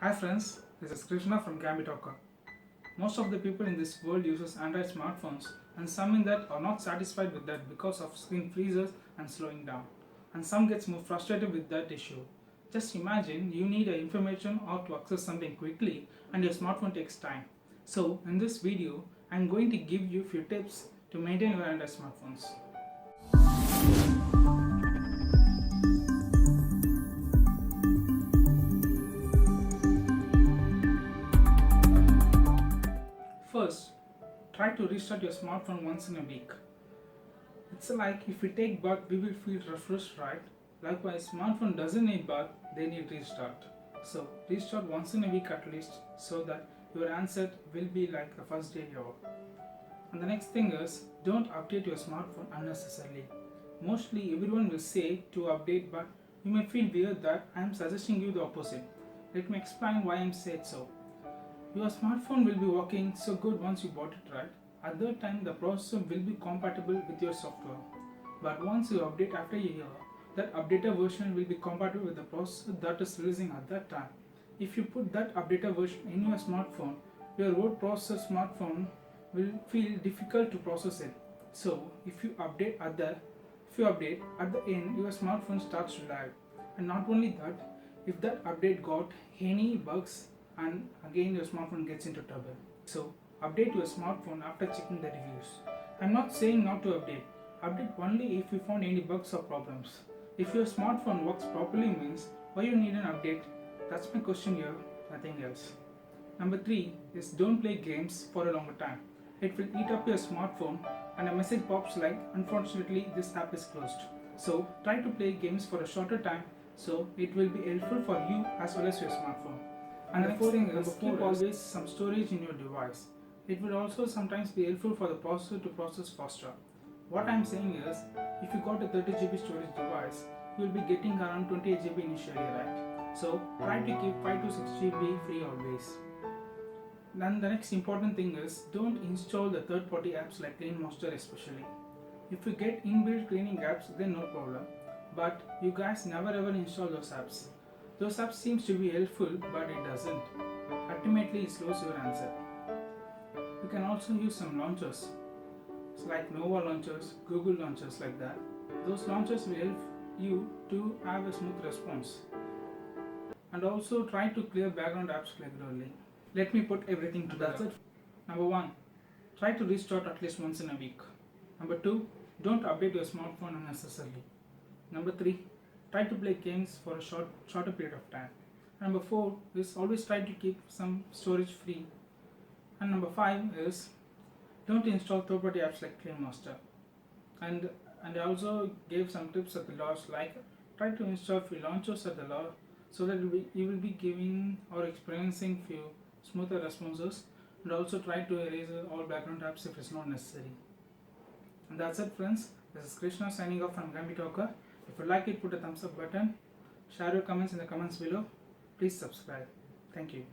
Hi friends, this is Krishna from Gambit Talker. Most of the people in this world uses Android smartphones and some in that are not satisfied with that because of screen freezes and slowing down. And some gets more frustrated with that issue. Just imagine you need information or to access something quickly and your smartphone takes time. So in this video, I am going to give you few tips to maintain your Android smartphones. First, try to restart your smartphone once in a week. It's like if we take bath, we will feel refreshed, right? Likewise, smartphone doesn't need bath, they need restart. So restart once in a week at least, so that your answer will be like the first day ever. And the next thing is, don't update your smartphone unnecessarily. Mostly everyone will say to update, but you may feel weird that I am suggesting you the opposite. Let me explain why I am said so. Your smartphone will be working so good once you bought it, right? At that time, the processor will be compatible with your software. But once you update after a year, that updated version will be compatible with the processor that is releasing at that time. If you put that updated version in your smartphone, your old processor smartphone will feel difficult to process it. So, if you update at the end, your smartphone starts to lag. And not only that, if that update got any bugs, and again your smartphone gets into trouble. So update your smartphone after checking the reviews. I'm not saying not to update. Update only if you found any bugs or problems. If your smartphone works properly means why you need an update? That's my question here, nothing else. Number 3 is don't play games for a longer time. It will eat up your smartphone and a message pops like unfortunately this app is closed. So try to play games for a shorter time so it will be helpful for you as well as your smartphone. And the next thing is keep always some storage in your device. It will also sometimes be helpful for the processor to process faster. What I am saying is, if you got a 30 GB storage device, you will be getting around 28 GB initially, right? So try to keep 5 to 6 GB free always. Then the next important thing is don't install the third-party apps like CleanMaster especially. If you get inbuilt cleaning apps, then no problem. But you guys never ever install those apps. Those apps seems to be helpful, but it doesn't. Ultimately, it slows your answer. You can also use some launchers, it's like Nova launchers, Google launchers like that. Those launchers will help you to have a smooth response. And also try to clear background apps regularly. Let me put everything together. That's it. Number 1. Try to restart at least once in a week. Number 2. Don't update your smartphone unnecessarily. Number 3. Try to play games for a shorter period of time. Number 4 is always try to keep some storage free. And number 5 is don't install third-party apps like CleanMaster. And I also gave some tips at the last, like try to install free launchers at the last so that you will be giving or experiencing few smoother responses, and also try to erase all background apps if it's not necessary. And that's it friends, this is Krishna signing off from Gambit Talker. If you like it, put a thumbs up button, share your comments in the comments below, please subscribe. Thank you.